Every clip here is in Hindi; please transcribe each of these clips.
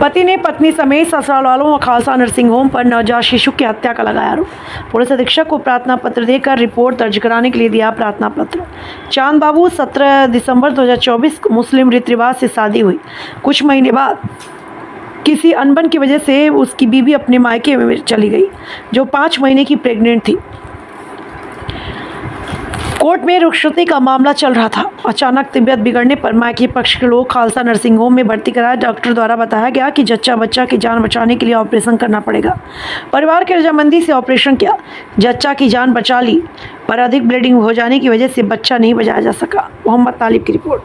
पति ने पत्नी समेत ससुराल वालों और खालसा नर्सिंग होम पर नवजात शिशु की हत्या का लगाया आरोप। पुलिस अधीक्षक को प्रार्थना पत्र देकर रिपोर्ट दर्ज कराने के लिए दिया प्रार्थना पत्र। चांद बाबू 17 दिसंबर 2024 को मुस्लिम रीति रिवाज से शादी हुई। कुछ महीने बाद किसी अनबन की वजह से उसकी बीवी अपने मायके में चली गई, जो 5 महीने की प्रेग्नेंट थी। कोर्ट में रुखसती का मामला चल रहा था। अचानक तबीयत बिगड़ने पर मायके पक्ष के लोग खालसा नर्सिंग होम में भर्ती कराया। डॉक्टर द्वारा बताया गया कि जच्चा बच्चा की जान बचाने के लिए ऑपरेशन करना पड़ेगा। परिवार की रजामंदी से ऑपरेशन किया, जच्चा की जान बचा ली, पर अधिक ब्लीडिंग हो जाने की वजह से बच्चा नहीं बचाया जा सका। मोहम्मद तालिब की रिपोर्ट।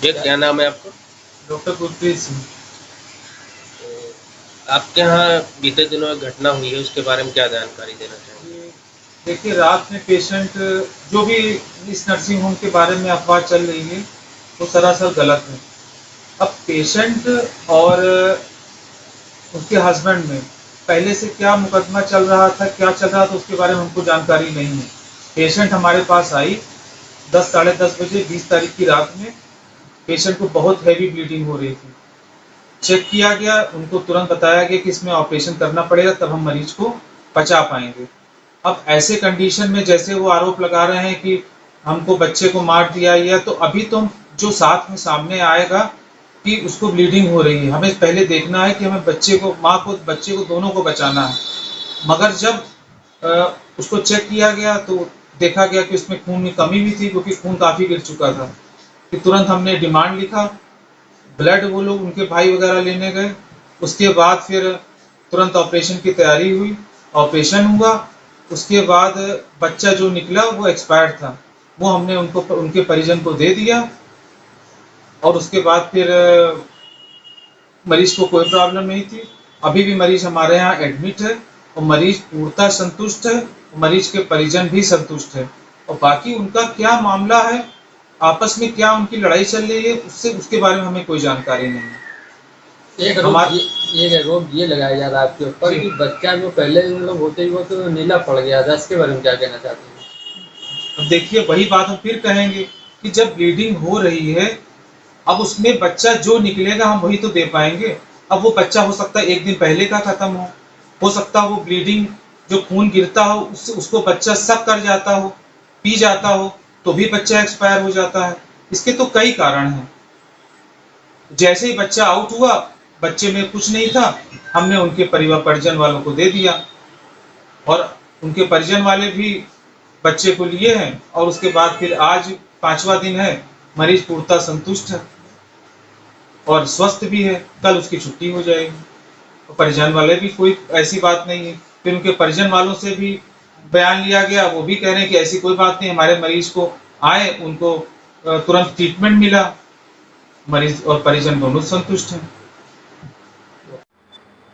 ये क्या नाम है आपका? डॉक्टर गुरप्रीत सिंह। आपके यहाँ बीते दिनों एक घटना हुई है, उसके बारे में क्या जानकारी देना चाहेंगे? देखिए, रात में पेशेंट, जो भी इस नर्सिंग होम के बारे में अफवाह चल रही है वो सरासर गलत है। अब पेशेंट और उसके हस्बैंड में पहले से क्या मुकदमा चल रहा था, क्या चल रहा था, उसके बारे में हमको जानकारी नहीं है। पेशेंट हमारे पास आई 10 साढ़े 10 बजे 20 तारीख की रात में। पेशेंट को बहुत हैवी ब्लीडिंग हो रही थी। चेक किया गया, उनको तुरंत बताया गया कि इसमें ऑपरेशन करना पड़ेगा, तब हम मरीज को बचा पाएंगे। अब ऐसे कंडीशन में जैसे वो आरोप लगा रहे हैं कि हमको बच्चे को मार दिया, या तो अभी तो जो साथ में सामने आएगा कि उसको ब्लीडिंग हो रही है, हमें पहले देखना है कि हमें बच्चे को, माँ को, बच्चे को, दोनों को बचाना है। मगर जब उसको चेक किया गया तो देखा गया कि उसमें खून में कमी भी थी, क्योंकि खून काफ़ी गिर चुका था। कि तुरंत हमने डिमांड लिखा, ब्लड वो लोग उनके भाई वगैरह लेने गए। उसके बाद फिर तुरंत ऑपरेशन की तैयारी हुई, ऑपरेशन हुआ। उसके बाद बच्चा जो निकला वो एक्सपायर्ड था, वो हमने उनको, उनके परिजन को दे दिया। और उसके बाद फिर मरीज को कोई प्रॉब्लम नहीं थी। अभी भी मरीज हमारे यहाँ एडमिट है और मरीज पूर्णतः संतुष्ट है, मरीज के परिजन भी संतुष्ट है। और बाकी उनका क्या मामला है, आपस में क्या उनकी लड़ाई चल रही है, उसके बारे में हमें कोई जानकारी नहीं है। एक आरोप ये लगाया जा रहा है आपके ऊपर कि बच्चा जो पहले मतलब होते ही वो तो नीला पड़ गया था, इसके बारे में क्या कहना चाहते हैं? अब देखिए, वही बात हम फिर कहेंगे कि जब ब्लीडिंग हो रही है, अब उसमें बच्चा जो निकलेगा हम वही तो दे पाएंगे। अब वो बच्चा हो सकता है एक दिन पहले का खत्म हो सकता है वो ब्लीडिंग, जो खून गिरता हो उससे उसको बच्चा शक कर जाता हो, पी जाता हो, तो भी बच्चा एक्सपायर हो जाता है। इसके तो कई कारण हैं। जैसे ही बच्चा आउट हुआ, बच्चे में कुछ नहीं था, हमने उनके परिवार परिजन वालों को दे दिया और उनके परिजन वाले भी बच्चे को लिए हैं। और उसके बाद फिर आज 5वां दिन है, मरीज पूर्णतः संतुष्ट है और स्वस्थ भी है। कल उसकी छुट्टी हो जाएगी। और परिजन वाले भी, कोई ऐसी बात नहीं है। फिर उनके परिजन वालों से भी बयान लिया गया, वो भी कह रहे हैं कि ऐसी कोई बात नहीं, हमारे मरीज को आए, उनको तुरंत ट्रीटमेंट मिला, मरीज और परिजन दोनों संतुष्ट हैं।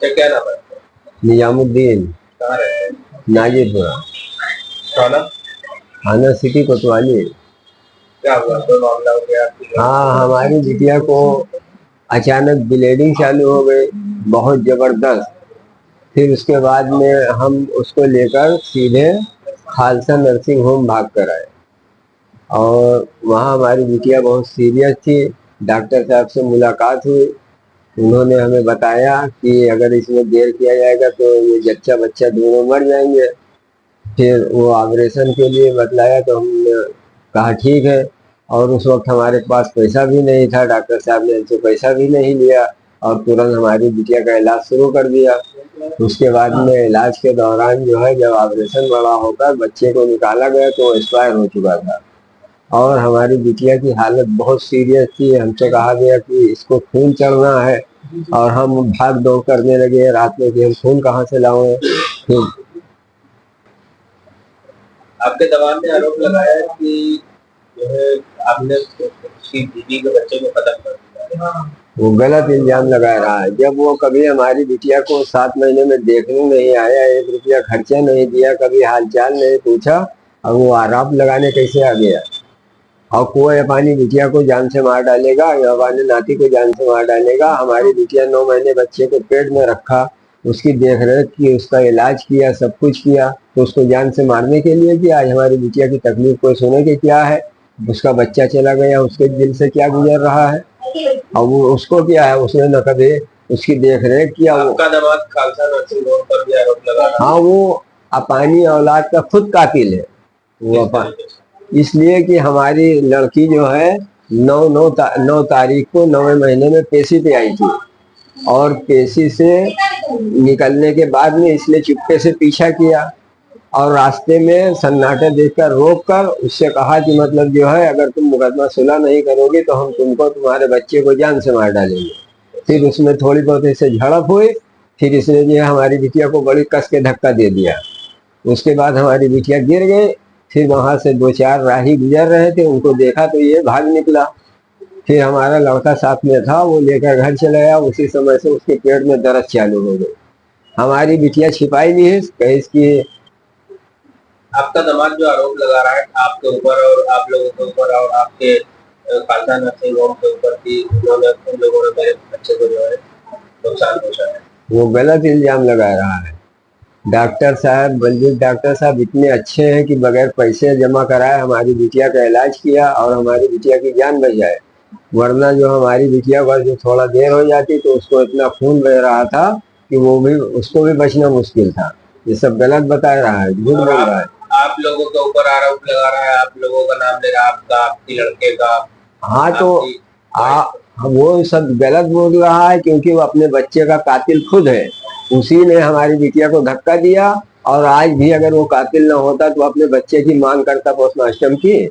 क्या नाम है? निजामुद्दीन, कहाँ रहते हैं? नाजिरपुरा, थाना सिटी कोतवाली। क्या हुआ, कोई मामला हो गया? हाँ, हमारी बिटिया को अचानक ब्लीडिंग चालू हो गई, बहुत जबरदस्त। फिर उसके बाद में हम उसको लेकर सीधे खालसा नर्सिंग होम भाग कर आए और वहाँ हमारी बिटिया बहुत सीरियस थी। डॉक्टर साहब से मुलाकात हुई, उन्होंने हमें बताया कि अगर इसमें देर किया जाएगा तो ये जच्चा बच्चा दोनों मर जाएंगे। फिर वो ऑपरेशन के लिए बतलाया तो हमने कहा ठीक है। और उस वक्त हमारे पास पैसा भी नहीं था, डॉक्टर साहब ने हमसे पैसा भी नहीं लिया और तुरंत हमारी बिटिया का इलाज शुरू कर दिया। उसके बाद में इलाज के दौरान जो है, जब ऑपरेशन बड़ा होकर बच्चे को निकाला गया तो एक्सपायर हो चुका था और हमारी बिटिया की हालत बहुत सीरियस थी। हमसे कहा गया कि इसको खून चढ़ना है और हम भाग दौड़ करने लगे रात में कि हम खून कहाँ से लाएं। फिर आपके दबाव में आरोप लगाया कि जो है आपने उसकी बीवी के बच्चे को खत्म कर दिया। वो गलत इल्जाम लगा रहा है। जब वो कभी हमारी बिटिया को 7 महीने में देखने नहीं आया, 1 रुपया खर्चा नहीं दिया, कभी हालचाल नहीं पूछा, और वो आरोप लगाने कैसे आ गया? और कोई अपनी बिटिया को जान से मार डालेगा या अपने नाती को जान से मार डालेगा। हमारी बिटिया 9 महीने बच्चे को पेट में रखा, उसकी देख रेख की, उसका इलाज किया, सब कुछ किया, तो उसको जान से मारने के लिए कि आज हमारी बिटिया की तकलीफ कोई सुने कि क्या है? उसका बच्चा चला गया, उसके दिल से क्या गुजर रहा है। और वो उसको क्या है, उसने न कभी उसकी देख रेख किया। आपका दामाद खालसा नर्सिंग होम पर भी आरोप लगा रहा है। हाँ, वो अपानी औलाद का खुद कातिल है। वो इसलिए कि हमारी लड़की जो है 9 तारीख को 9वें महीने में पेशी पे आई थी, और पेशी से निकलने के बाद में इसने चुपके से पीछा किया, और रास्ते में सन्नाटा देखकर रोककर उससे कहा कि मतलब जो है, अगर तुम मुकदमा सुलह नहीं करोगे तो हम तुमको, तुम्हारे बच्चे को जान से मार डालेंगे। फिर उसमें थोड़ी बहुत ऐसे झड़प हुई, फिर इसने जो है हमारी बिटिया को बड़ी कस के धक्का दे दिया। उसके बाद हमारी बिटिया गिर गई। फिर वहां से 2-4 राही गुजर रहे थे, उनको देखा तो ये भाग निकला। फिर हमारा लड़का साथ में था, वो लेकर घर चला गया। उसी समय से उसके पेट में दर्द चालू हो गई। हमारी बिटिया छिपाई नहीं है, कहीं इसकी। आपका दामाद जो आरोप लगा रहा है आपके ऊपर और आप लोगों के ऊपर और आपके खालसा नर्सिंग होम के ऊपर की, उन लोगों ने मेरे बच्चे को जो है नुकसान पहुंचा है, वो गलत इल्जाम लगा रहा है। डॉक्टर साहब, बलजीत डॉक्टर साहब इतने अच्छे हैं कि बगैर पैसे जमा कराए हमारी बिटिया का इलाज किया और हमारी बिटिया की जान बचाए। वरना जो हमारी बिटिया का जो थोड़ा देर हो जाती तो उसको इतना खून बह रहा था कि वो भी, उसको भी बचना मुश्किल था। ये सब गलत बता रहा है, झूठ बोल रहा है। आप लोगों के ऊपर आरोप लगा रहा है, आप लोगों का नाम ले रहा है, आपका, आपकी लड़के का। हाँ, तो वो सब गलत बोल रहा है, क्योंकि वो अपने बच्चे का कातिल खुद है। उसी ने हमारी बिटिया को धक्का दिया, और आज भी अगर वो कातिल न होता तो अपने बच्चे की मांग करता पोस्टमास्टर्म की।